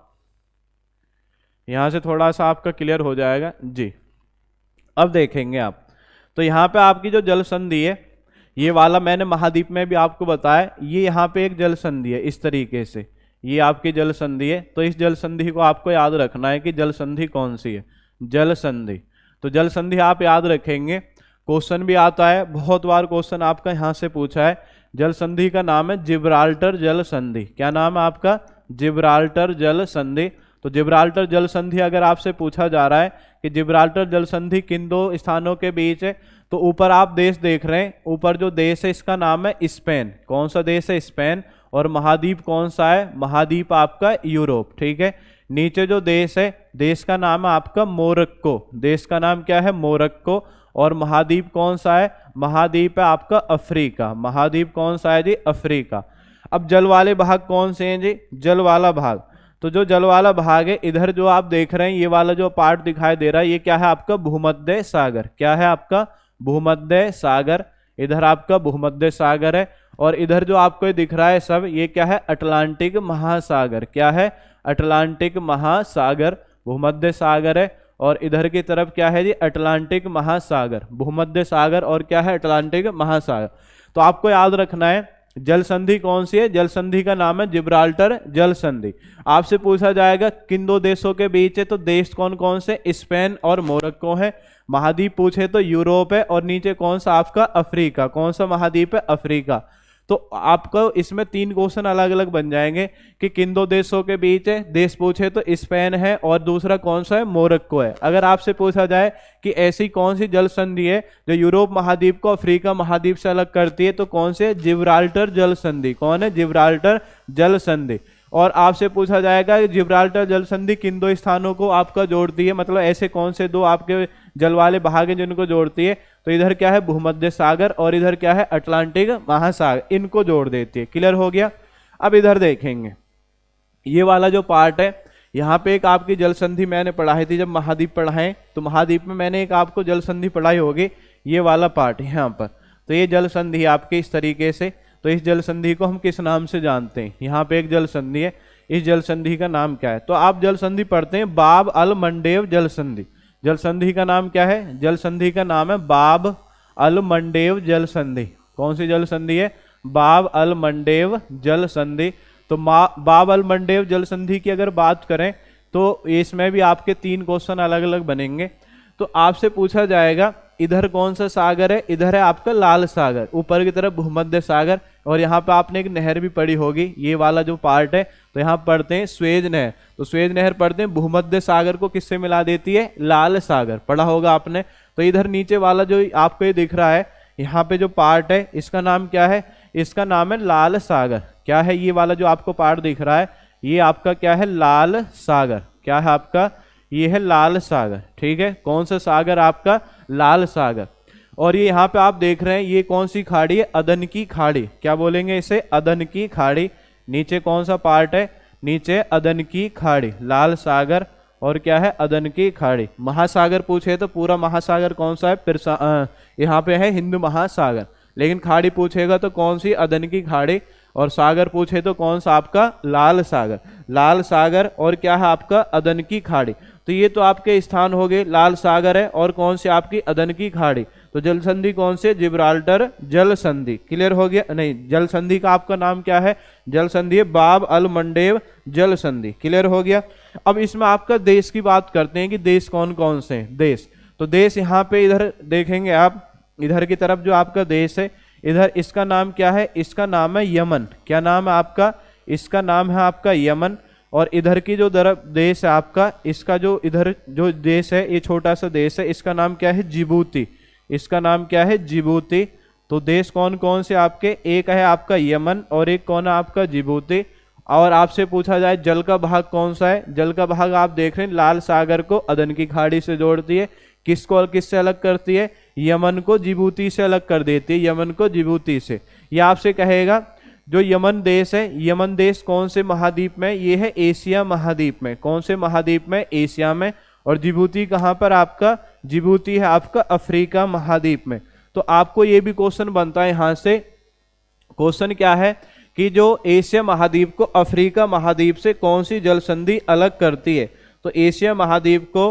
यहां से थोड़ा सा आपका क्लियर हो जाएगा जी। अब देखेंगे आप, तो यहाँ पे आपकी जो जल संधि है, ये वाला मैंने महाद्वीप में भी आपको बताया, ये यहाँ पे एक जल संधि है इस तरीके से, ये आपकी जल संधि है। तो इस जल संधि को आपको याद रखना है कि जल संधि कौन सी है? जल संधि। तो जल संधि आप याद रखेंगे, क्वेश्चन भी आता है, बहुत बार क्वेश्चन आपका यहाँ से पूछा है। जल संधि का नाम है जिब्राल्टर जल संधि। क्या नाम है आपका? जिब्राल्टर जल संधि। तो जिब्राल्टर जल संधि अगर आपसे पूछा जा रहा है कि जिब्राल्टर जल संधि किन दो स्थानों के बीच है, तो ऊपर आप देश देख रहे हैं, ऊपर जो देश है इसका नाम है स्पेन। कौन सा देश है? स्पेन। और महाद्वीप कौन सा है? महाद्वीप आपका यूरोप। ठीक है, नीचे जो देश है, देश का नाम है आपका मोरक्को। देश का नाम क्या है? मोरक्को। और महाद्वीप कौन सा है? महाद्वीप है आपका अफ्रीका। महाद्वीप कौन सा है जी? अफ्रीका। अब जल वाले भाग कौन से हैं जी? जल वाला भाग, तो जो जल वाला भाग है, इधर जो आप देख रहे हैं ये वाला जो पार्ट दिखाई दे रहा है, ये क्या है आपका? भूमध्य सागर। क्या है आपका? भूमध्य सागर। इधर आपका भूमध्य सागर है। और इधर जो आपको ये दिख रहा है सब, ये क्या है? अटलांटिक महासागर। क्या है? अटलांटिक महासागर। भूमध्य सागर है, और इधर की तरफ क्या है जी? अटलांटिक महासागर। भूमध्य सागर और क्या है? अटलांटिक महासागर। तो आपको याद रखना है जल संधि कौन सी है? जल संधि का नाम है जिब्राल्टर जल संधि। आपसे पूछा जाएगा किन दो देशों के बीच है, तो देश कौन कौन से? स्पेन और मोरक्को है। महाद्वीप पूछे तो यूरोप है, और नीचे कौन सा आपका? अफ्रीका। कौन सा महाद्वीप है? अफ्रीका। तो आपको इसमें 3 क्वेश्चन अलग अलग बन जाएंगे कि किन दो देशों के बीच है। देश पूछे तो स्पेन है, और दूसरा कौन सा है? मोरक्को है। अगर आपसे पूछा जाए कि ऐसी कौन सी जल संधि है जो यूरोप महाद्वीप को अफ्रीका महाद्वीप से अलग करती है, तो कौन से? जिब्राल्टर जल संधि। कौन है? जिब्राल्टर जल संधि। और आपसे पूछा जाएगा कि जिब्राल्टर जल संधि किन दो स्थानों को आपका जोड़ती है, मतलब ऐसे कौन से दो आपके जल वाले भाग हैं जिनको जोड़ती है, तो इधर क्या है? भूमध्य सागर, और इधर क्या है? अटलांटिक महासागर। इनको जोड़ देती है। क्लियर हो गया? अब इधर देखेंगे, ये वाला जो पार्ट है, यहाँ पे एक आपकी जल संधि मैंने पढ़ाई थी जब महाद्वीप पढ़ाएं, तो महाद्वीप में मैंने एक आपको जल संधि पढ़ाई होगी, ये वाला पार्ट यहाँ पर। तो ये जल संधि आपके इस तरीके से, तो इस जल संधि को हम किस नाम से जानते हैं? यहाँ पे एक जल संधि है, इस जल संधि का नाम क्या है? तो आप जल संधि पढ़ते हैं बाब अल मंडेव जल संधि। जल संधि का नाम क्या है? जल संधि का नाम है बाब अल मंडेव जल संधि। कौन सी जल संधि है? बाब अल मंडेव जल संधि। तो बाब अल मंडेव जल संधि की अगर बात करें तो इसमें भी आपके 3 क्वेश्चन अलग अलग बनेंगे। तो आपसे पूछा जाएगा इधर कौन सा सागर है? इधर है आपका लाल सागर, ऊपर की तरफ भूमध्य सागर, और यहाँ पे आपने एक नहर भी पढ़ी होगी, ये वाला जो पार्ट है, तो यहाँ पढ़ते हैं स्वेज नहर। तो स्वेज नहर पढ़ते हैं भूमध्य सागर को किससे मिला देती है? लाल सागर, पढ़ा होगा आपने। तो इधर नीचे वाला जो आपको ये दिख रहा है, यहाँ पे जो पार्ट है इसका नाम क्या है? इसका नाम है लाल सागर। क्या है ये वाला जो आपको पार्ट दिख रहा है? ये आपका क्या है? लाल सागर। क्या है आपका? ये है लाल सागर, ठीक है। कौन सा सागर? आपका लाल सागर। और ये यहाँ पे आप देख रहे हैं ये कौन सी खाड़ी है? अदन की खाड़ी। क्या बोलेंगे इसे? अदन की खाड़ी। नीचे कौन सा पार्ट है? नीचे अदन की खाड़ी, लाल सागर और क्या है? अदन की खाड़ी। महासागर पूछे तो पूरा महासागर कौन सा है? यहाँ पे है हिंद महासागर। लेकिन खाड़ी पूछेगा तो कौन सी? अदन की खाड़ी। और सागर पूछे तो कौन सा? आपका लाल सागर। लाल सागर और क्या है आपका? अदन की खाड़ी। तो ये तो आपके स्थान हो गए, लाल सागर है और कौन सी? आपकी अदन की खाड़ी। तो जल संधि कौन से? जिब्राल्टर जल संधि। क्लियर हो गया? नहीं, जल संधि का आपका नाम क्या है? जल संधि है बाब अल मंडेव जल संधि। क्लियर हो गया? अब इसमें आपका देश की बात करते हैं कि देश कौन कौन से हैं। देश, तो देश यहाँ पे इधर देखेंगे आप, इधर की तरफ जो आपका देश है, इधर इसका नाम क्या है? इसका नाम है यमन। क्या नाम है आपका? इसका नाम है आपका यमन। और इधर की जो देश है आपका, इसका जो इधर जो देश है, ये छोटा सा देश है, इसका नाम क्या है? जिबूती। इसका नाम क्या है? जिबूती। तो देश कौन कौन से आपके? एक है आपका यमन और एक कौन है आपका? जिबूती। और आपसे पूछा जाए जल का भाग कौन सा है? जल का भाग आप देख रहे हैं लाल सागर को अदन की खाड़ी से जोड़ती है, किसको और किससे अलग करती है? यमन को जिबूती से अलग कर देती है, यमन को जिबूती से। यह आपसे कहेगा जो यमन देश है, यमन देश कौन से महाद्वीप में? ये है एशिया महाद्वीप में। कौन से महाद्वीप में? एशिया में। और जिबूती कहाँ पर आपका? जिबूती है आपका अफ्रीका महाद्वीप में। तो आपको ये भी क्वेश्चन बनता है यहाँ से। क्वेश्चन क्या है कि जो एशिया महाद्वीप को अफ्रीका महाद्वीप से कौन सी जल संधि अलग करती है? तो एशिया महाद्वीप को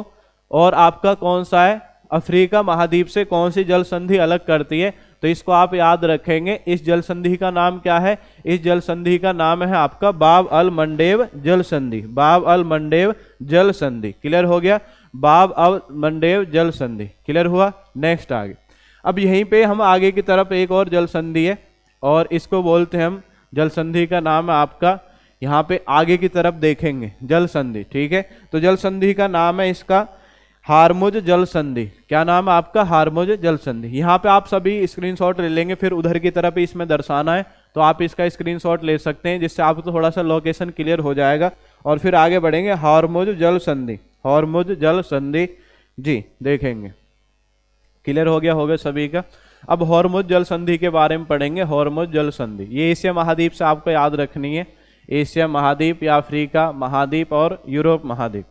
और आपका कौन सा है? अफ्रीका महाद्वीप से कौन सी जल संधि अलग करती है? तो इसको आप याद रखेंगे। इस जल संधि का नाम क्या है? इस जल संधि का नाम है आपका बाब अल मंडेव जल संधि। बाब अल मंडेव जल संधि। क्लियर हो गया? बाब अल मंडेव जल संधि। क्लियर हुआ? नेक्स्ट आगे। अब यहीं पे हम आगे की तरफ एक और जल संधि है और इसको बोलते हैं हम, जल संधि का नाम है आपका, यहाँ पे आगे की तरफ देखेंगे जल संधि, ठीक है। तो जल संधि का नाम है इसका हारमुज जल संधि। क्या नाम है आपका? हारमुज जल संधि। यहाँ पे आप सभी स्क्रीनशॉट ले लेंगे, फिर उधर की तरफ इसमें दर्शाना है तो आप इसका स्क्रीनशॉट ले सकते हैं, जिससे आपको थोड़ा सा लोकेशन क्लियर हो जाएगा। और फिर आगे बढ़ेंगे हारमुज जल संधि। हारमुज जल संधि जी देखेंगे। क्लियर हो गया सभी का? अब हारमुज जल संधि के बारे में पढ़ेंगे। हारमुज जल संधि ये एशिया महाद्वीप से आपको याद रखनी है। एशिया महाद्वीप या अफ्रीका महाद्वीप और यूरोप महाद्वीप।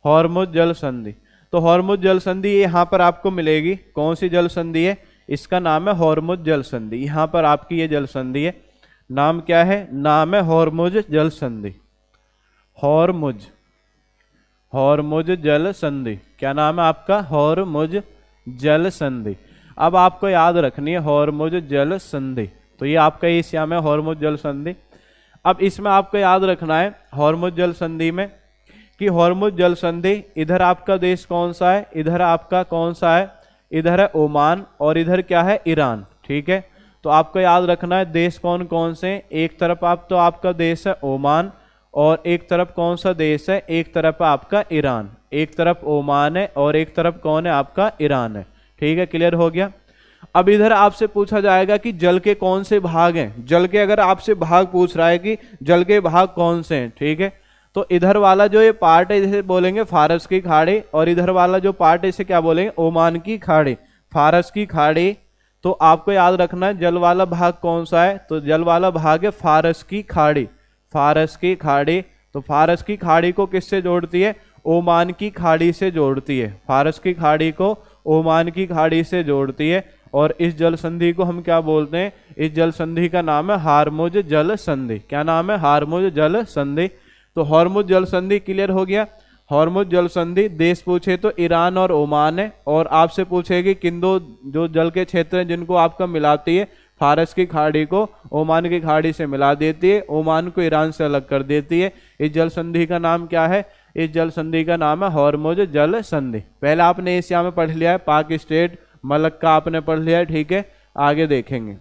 हारमुज जल संधि। तो हारमुज जल संधि यहाँ पर आपको मिलेगी। कौन सी जल संधि है? इसका नाम है हारमुज जल संधि। यहाँ पर आपकी ये जल संधि है, नाम क्या है? नाम है हारमुज जल संधि। हारमुज, हारमुज जल संधि। क्या नाम है आपका? हारमुज जल संधि। अब आपको याद रखनी है हारमुज जल संधि। तो ये आपका एशिया में हारमुज जल संधि। अब इसमें आपको याद रखना है हारमुज जल संधि में कि हारमुज जल संधि, इधर आपका देश कौन सा है? इधर आपका कौन सा है? इधर है ओमान और इधर क्या है? ईरान, ठीक है। तो आपको याद रखना है देश कौन कौन से? एक तरफ आप तो आपका देश है ओमान और एक तरफ कौन सा देश है? एक तरफ आपका ईरान। एक तरफ ओमान है और एक तरफ कौन है? आपका ईरान है, ठीक है। क्लियर हो गया? अब इधर आपसे पूछा जाएगा कि जल के कौन से भाग हैं। जल के अगर आपसे भाग पूछ रहा है कि जल के भाग कौन से हैं, ठीक है। तो इधर वाला जो ये पार्ट है इसे बोलेंगे फारस की खाड़ी और इधर वाला जो पार्ट है इसे क्या बोलेंगे? ओमान की खाड़ी। फारस की खाड़ी। तो आपको याद रखना है जल वाला भाग कौन सा है? तो जल वाला भाग है फारस की खाड़ी। फारस की खाड़ी। तो फारस की खाड़ी को किससे जोड़ती है? ओमान की खाड़ी से जोड़ती है। फारस की खाड़ी को ओमान की खाड़ी से जोड़ती है। और इस जल संधि को हम क्या बोलते हैं? इस जल संधि का नाम है हार्मुज जल संधि। क्या नाम है? हार्मुज जल संधि। तो हॉर्मुज जल संधि क्लियर हो गया। हॉर्मुज जल संधि देश पूछे तो ईरान और ओमान है, और आपसे पूछेगी किन दो जो जल के क्षेत्र हैं जिनको आपका मिलाती है? फारस की खाड़ी को ओमान की खाड़ी से मिला देती है, ओमान को ईरान से अलग कर देती है। इस जल संधि का नाम क्या है? इस जल संधि का नाम है हॉर्मुज जल संधि। पहले आपने एशिया में पढ़ लिया है, पाक स्टेट, मलक्का आपने पढ़ लिया है, ठीक है। आगे देखेंगे,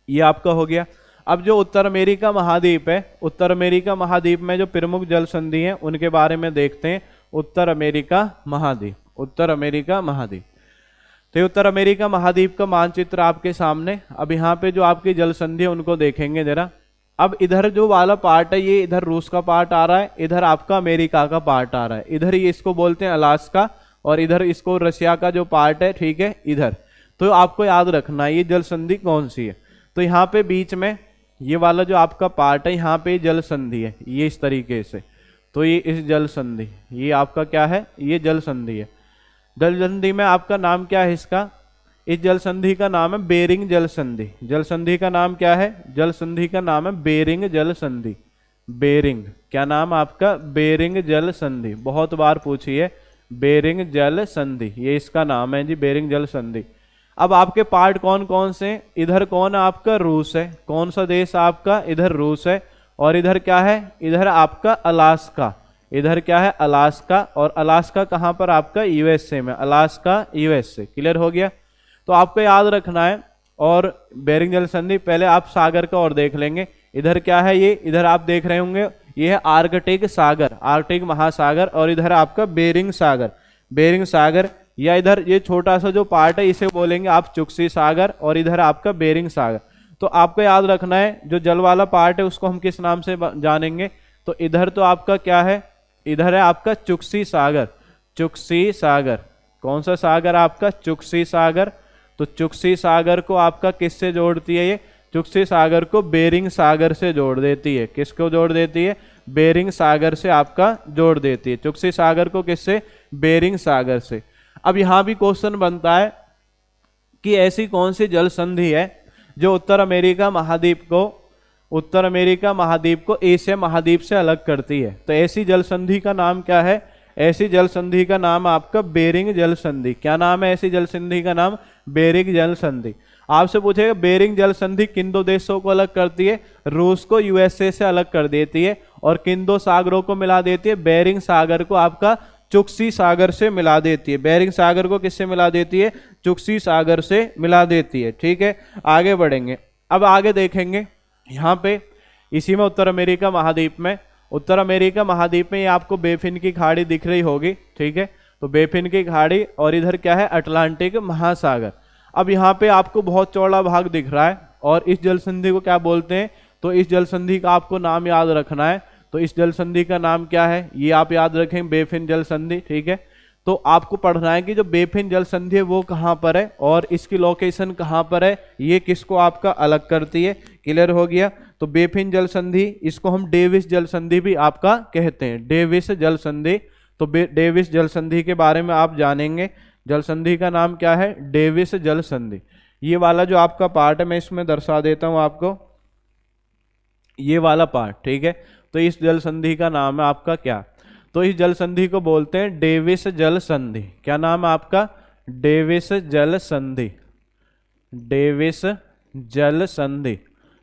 ये आपका हो गया। अब जो उत्तर अमेरिका महाद्वीप है, उत्तर अमेरिका महाद्वीप में जो प्रमुख जल संधि हैं उनके बारे में देखते हैं। उत्तर अमेरिका महाद्वीप, उत्तर अमेरिका महाद्वीप। तो ये उत्तर अमेरिका महाद्वीप का मानचित्र आपके सामने। अब यहाँ पे जो आपकी जल संधि है उनको देखेंगे जरा। अब इधर जो वाला पार्ट है, ये इधर रूस का पार्ट आ रहा है, इधर आपका अमेरिका का पार्ट आ रहा है। इधर ये इसको बोलते हैं अलास्का, और इधर इसको रशिया का जो पार्ट है, ठीक है, इधर। तो आपको याद रखना है ये जल संधि कौन सी है। तो यहाँ पे बीच में ये वाला जो आपका पार्ट है, यहाँ पे जल संधि है, ये इस तरीके से। तो ये इस जल संधि, ये आपका क्या है? ये जल संधि है। जल संधि में आपका नाम क्या है इसका? इस जल संधि का नाम है बेरिंग जल संधि। जल संधि का नाम क्या है? जल संधि का नाम है बेरिंग जल संधि। बेरिंग, क्या नाम आपका? बेरिंग जल संधि। बहुत बार पूछी है, बेरिंग जल संधि, ये इसका नाम है जी, बेरिंग जल संधि। अब आपके पार्ट कौन कौन से? इधर कौन है आपका? रूस है। कौन सा देश आपका? इधर रूस है। और इधर क्या है? इधर आपका अलास्का। इधर क्या है? अलास्का। और अलास्का कहाँ पर आपका? यूएसए में। Alaska USA. क्लियर हो गया। तो आपको याद रखना है। और बेरिंग जल संधि, पहले आप सागर का और देख लेंगे। इधर क्या है? ये इधर आप देख रहे होंगे, ये है आर्कटिक सागर, आर्कटिक महासागर। और इधर आपका बेरिंग सागर, बेरिंग सागर। या इधर ये छोटा सा जो पार्ट है इसे बोलेंगे आप चुक्सी सागर, और इधर आपका बेरिंग सागर। तो आपको याद रखना है, जो जल वाला पार्ट है उसको हम किस नाम से जानेंगे? तो इधर तो आपका क्या है? इधर है आपका चुक्सी सागर, चुक्सी सागर। कौन सा सागर आपका? चुक्सी सागर। तो चुक्सी सागर को आपका किससे जोड़ती है? ये चुक्सी सागर को बेरिंग सागर से जोड़ देती है। किसको जोड़ देती है? बेरिंग सागर से आपका जोड़ देती है। चुक्सी सागर को किससे? बेरिंग सागर से। अब यहां भी क्वेश्चन बनता है कि ऐसी कौन सी जल संधि है जो उत्तर अमेरिका महाद्वीप को, उत्तर अमेरिका महाद्वीप को एशिया महाद्वीप से अलग करती है। तो ऐसी जल संधि का नाम क्या है? ऐसी जल संधि का नाम आपका बेरिंग जल संधि। क्या नाम है ऐसी जल संधि का नाम? बेरिंग जल संधि। आपसे पूछेगा बेरिंग जल संधि किन दो देशों को अलग करती है? रूस को यूएसए से अलग कर देती है। और किन दो सागरों को मिला देती है? बेरिंग सागर को आपका चुक्सी सागर से मिला देती है। बेरिंग सागर को किससे मिला देती है? चुक्सी सागर से मिला देती है। ठीक है, आगे बढ़ेंगे। अब आगे देखेंगे यहाँ पे इसी में उत्तर अमेरिका महाद्वीप में, उत्तर अमेरिका महाद्वीप में ये आपको बेफिन की खाड़ी दिख रही होगी। ठीक है, तो बेफिन की खाड़ी, और इधर क्या है? अटलांटिक महासागर। अब यहाँ पे आपको बहुत चौड़ा भाग दिख रहा है, और इस जल संधि को क्या बोलते हैं? तो इस जल संधि का आपको नाम याद रखना है। तो इस जल संधि का नाम क्या है? ये आप याद रखें, बेफिन जल संधि। ठीक है, तो आपको पढ़ना है कि जो बेफिन जल संधि है वो कहाँ पर है और इसकी लोकेशन कहाँ पर है, ये किसको आपका अलग करती है। क्लियर हो गया। तो बेफिन जल संधि, इसको हम डेविस जल संधि भी आपका कहते हैं, डेविस जल संधि। तो डेविस जल संधि के बारे में आप जानेंगे। जल संधि का नाम क्या है? डेविस जल संधि। ये वाला जो आपका पार्ट है मैं इसमें दर्शा देता हूं आपको, ये वाला पार्ट। ठीक है, तो इस जल संधि का नाम है आपका क्या? तो इस जल संधि को बोलते हैं डेविस जल संधि। क्या नाम है आपका? डेविस जल संधि, डेविस जल संधि।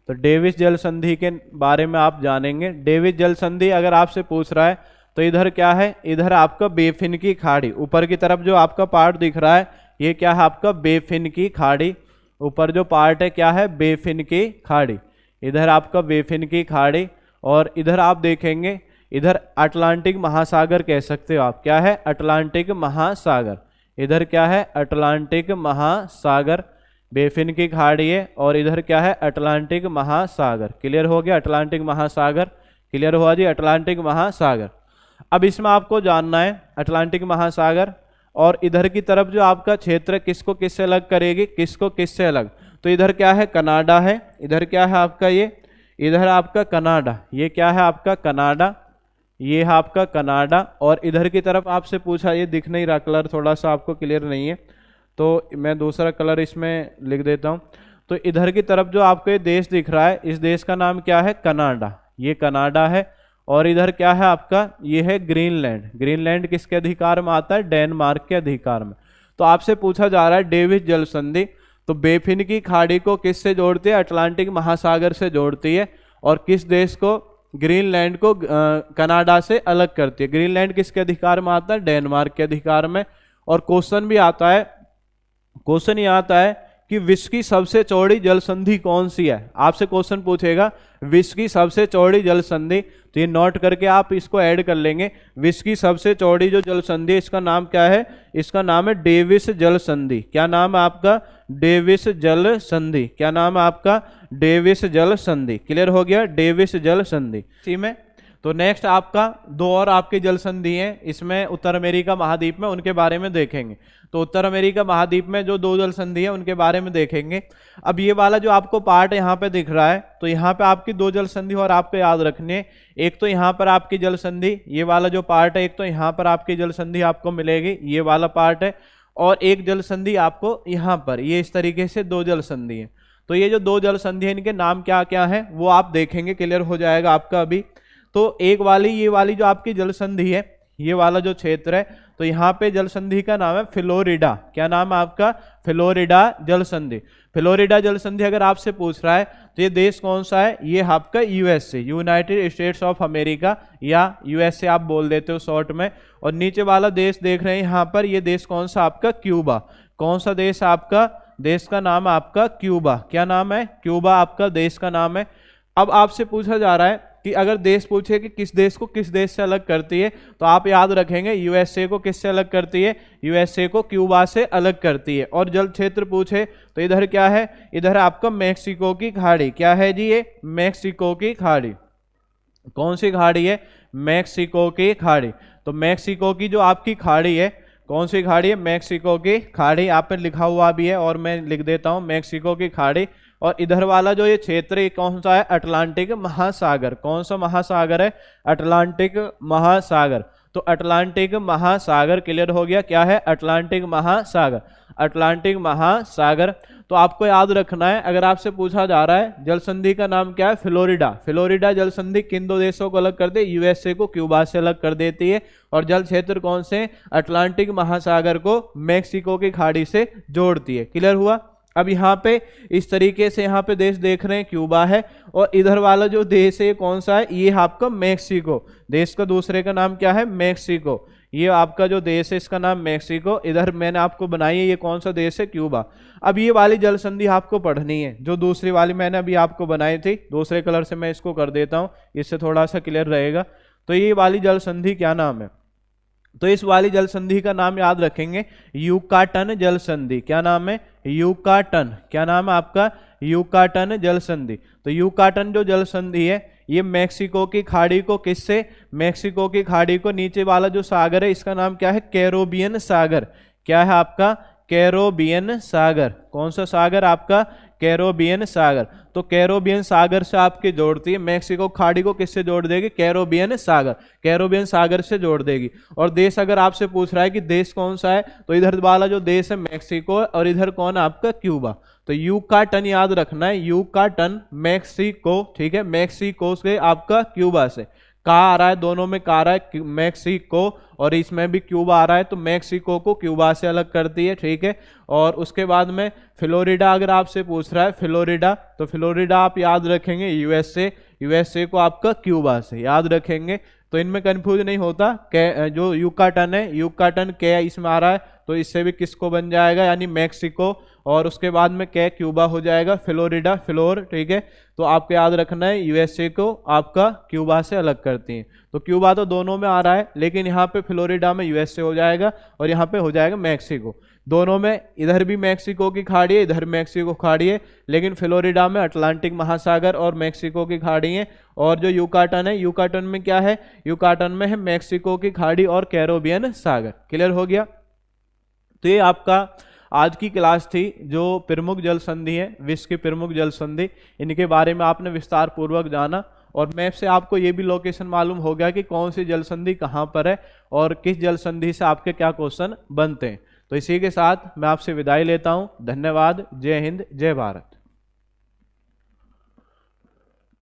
तो डेविस जल संधि के बारे में आप जानेंगे। डेविस जल संधि अगर आपसे पूछ रहा है तो इधर क्या है? इधर आपका बेफिन की खाड़ी, ऊपर की तरफ जो आपका पार्ट दिख रहा है ये क्या है आपका? बेफिन की खाड़ी। ऊपर जो पार्ट है क्या है? बेफिन की खाड़ी। इधर आपका बेफिन की खाड़ी, और इधर आप देखेंगे इधर अटलांटिक महासागर कह सकते हो आप। क्या है? अटलांटिक महासागर। इधर क्या है? अटलांटिक महासागर। बेफिन की खाड़ी है, और इधर क्या है? अटलांटिक महासागर। क्लियर हो गया? अटलांटिक महासागर। क्लियर हुआ जी? अटलांटिक महासागर। अब इसमें आपको जानना है अटलांटिक महासागर और इधर की तरफ जो आपका क्षेत्र किसको किससे अलग करेगी, किसको किससे अलग। तो इधर क्या है? कनाडा है। इधर क्या है आपका? ये इधर आपका कनाडा। ये क्या है आपका? कनाडा। ये है आपका कनाडा, और इधर की तरफ आपसे पूछा, ये दिख नहीं रहा कलर, थोड़ा सा आपको क्लियर नहीं है तो मैं दूसरा कलर इसमें लिख देता हूँ। तो इधर की तरफ जो आपको ये देश दिख रहा है, इस देश का नाम क्या है? कनाडा, ये कनाडा है। और इधर क्या है आपका? ये है ग्रीनलैंड। ग्रीनलैंड किसके अधिकार में आता है? डेनमार्क के अधिकार में। तो आपसे पूछा जा रहा है डेविस जल संधि, तो बेफिन की खाड़ी को किससे जोड़ती है? अटलांटिक महासागर से जोड़ती है। और किस देश को? ग्रीनलैंड को कनाडा से अलग करती है। ग्रीनलैंड किसके अधिकार में आता है? डेनमार्क के अधिकार में। और क्वेश्चन भी आता है, क्वेश्चन ये आता है कि विश्व की सबसे चौड़ी जल संधि कौन सी है? आपसे क्वेश्चन पूछेगा विश्व की सबसे चौड़ी जल संधि, तो ये नोट करके आप इसको ऐड कर लेंगे। विश्व की सबसे चौड़ी जो जल संधि, इसका नाम क्या है? इसका नाम है डेविस जल संधि। क्या नाम है आपका? डेविस जल संधि। क्या नाम है आपका? डेविस जल संधि। क्लियर हो गया? डेविस जल संधि। इसी में तो नेक्स्ट आपका दो और आपकी जल संधि हैं, इसमें उत्तर अमेरिका महाद्वीप में, उनके बारे में देखेंगे। तो उत्तर अमेरिका महाद्वीप में जो दो जल संधि है उनके बारे में देखेंगे। अब ये वाला जो आपको पार्ट यहाँ पे दिख रहा है, तो यहाँ पे आपकी दो जल संधि और आपको याद रखनी है। एक तो यहाँ पर आपकी जल संधि, ये वाला जो पार्ट है, एक तो यहाँ पर आपकी जल संधि आपको मिलेगी, ये वाला पार्ट है। और एक जल संधि आपको यहाँ पर, ये इस तरीके से दो जल संधि है। तो ये जो दो जल संधि है, इनके नाम क्या क्या है वो आप देखेंगे, क्लियर हो जाएगा आपका अभी। तो एक वाली, ये वाली जो आपकी जल संधि है, ये वाला जो क्षेत्र है, तो यहाँ पे जल संधि का नाम है फ्लोरिडा। क्या नाम है आपका? फ्लोरिडा जल संधि। फ्लोरिडा जल संधि अगर आपसे पूछ रहा है तो ये देश कौन सा है? ये आपका USA, United states of America, या यूएसए आप बोल देते हो शॉर्ट में। और नीचे वाला देश देख रहे हैं यहाँ पर, ये देश कौन सा आपका? क्यूबा। कौन सा देश आपका? देश का नाम है आपका क्यूबा। क्या नाम है? क्यूबा आपका देश का नाम है। अब आपसे पूछा जा रहा है कि अगर देश पूछे कि किस देश को किस देश से अलग करती है, तो आप याद रखेंगे यूएसए को किससे अलग करती है? यूएसए को क्यूबा से अलग करती है। और जल क्षेत्र पूछे तो इधर क्या है? इधर आपका मैक्सिको की खाड़ी। क्या है जी? ये मैक्सिको की खाड़ी। कौन सी खाड़ी है? मैक्सिको की खाड़ी। तो मैक्सिको की जो आपकी खाड़ी है, कौन सी खाड़ी है? मैक्सिको की खाड़ी। आप पे लिखा हुआ भी है और मैं लिख देता हूं, मैक्सिको की खाड़ी। और इधर वाला जो ये क्षेत्र है कौन सा है? अटलांटिक महासागर। कौन सा महासागर है? अटलांटिक महासागर। तो अटलांटिक महासागर क्लियर हो गया। क्या है? अटलांटिक महासागर। अटलांटिक महासागर। तो आपको याद रखना है, अगर आपसे पूछा जा रहा है जल संधि का नाम क्या है? फ्लोरिडा। फ्लोरिडा जल संधि किन दो देशों को अलग करती है? यूएसए को क्यूबा से अलग कर देती है। और जल क्षेत्र कौन से? अटलांटिक महासागर को मैक्सिको की खाड़ी से जोड़ती है। क्लियर हुआ? अब यहाँ पे इस तरीके से यहाँ पे देश देख रहे हैं, क्यूबा है। और इधर वाला जो देश है कौन सा है? ये आपका मैक्सिको। देश का दूसरे का नाम क्या है? मैक्सिको। ये आपका जो देश है इसका नाम मैक्सिको। इधर मैंने आपको बनाई है, ये कौन सा देश है? क्यूबा। अब ये वाली जल संधि आपको पढ़नी है, जो दूसरी वाली मैंने अभी आपको बनाई थी, दूसरे कलर से मैं इसको कर देता हूँ, इससे थोड़ा सा क्लियर रहेगा। तो ये वाली जल संधि क्या नाम है? तो इस वाली जल संधि का नाम याद रखेंगे, यूकाटन जल संधि। क्या नाम है? यूकाटन। क्या नाम है आपका? यूकाटन जल संधि। तो यूकाटन जो जल संधि है, ये मैक्सिको की खाड़ी को किससे? मैक्सिको की खाड़ी को नीचे वाला जो सागर है इसका नाम क्या है? कैरोबियन सागर। क्या है आपका? कैरोबियन सागर। कौन सा सागर? आपका कैरोबियन सागर। तो कैरोबियन सागर से आपकी जोड़ती है। मैक्सिको खाड़ी को किससे जोड़ देगी? कैरोबियन सागर। कैरोबियन सागर से जोड़ देगी। और देश अगर आपसे पूछ रहा है कि देश कौन सा है, तो इधर वाला जो देश है मैक्सिको, और इधर कौन है आपका? क्यूबा। तो यूकाटन याद रखना है, यूकाटन मैक्सिको। ठीक है, मैक्सिको से आपका क्यूबा से। कहाँ आ रहा है? दोनों में कहाँ आ रहा है? मैक्सिको, और इसमें भी क्यूबा आ रहा है। तो मैक्सिको को क्यूबा से अलग करती है। ठीक है। और उसके बाद में फ्लोरिडा अगर आपसे पूछ रहा है, फ्लोरिडा, तो फ्लोरिडा आप याद रखेंगे यूएसए। यूएसए को आपका क्यूबा से याद रखेंगे, तो इनमें कंफ्यूज नहीं होता। जो यूकाटन है, यूकाटन के इसमें आ रहा है, तो इससे भी किसको बन जाएगा? यानी मैक्सिको। और उसके बाद में क्या? क्यूबा हो जाएगा। Florida, floor. ठीक है। तो आपको याद रखना है, यूएसए को आपका क्यूबा से अलग करती हैं। तो क्यूबा तो दोनों में आ रहा है, लेकिन यहाँ पे फ्लोरिडा में यूएसए हो जाएगा और यहाँ पे हो जाएगा मैक्सिको। दोनों में, इधर भी मैक्सिको की खाड़ी है, इधर मैक्सिको खाड़ी है, लेकिन फ्लोरिडा में अटलांटिक महासागर और मैक्सिको की खाड़ी है। और जो यूकाटन है, यूकाटन में क्या है? यूकाटन में है मैक्सिको की खाड़ी और कैरोबियन सागर। क्लियर हो गया? तो ये आपका आज की क्लास थी, जो प्रमुख जल संधि है, विश्व की प्रमुख जल संधि, इनके बारे में आपने विस्तार पूर्वक जाना। और मैप से आपको ये भी लोकेशन मालूम हो गया कि कौन सी जल संधि कहाँ पर है और किस जल संधि से आपके क्या क्वेश्चन बनते हैं। तो इसी के साथ मैं आपसे विदाई लेता हूँ। धन्यवाद। जय हिंद, जय भारत।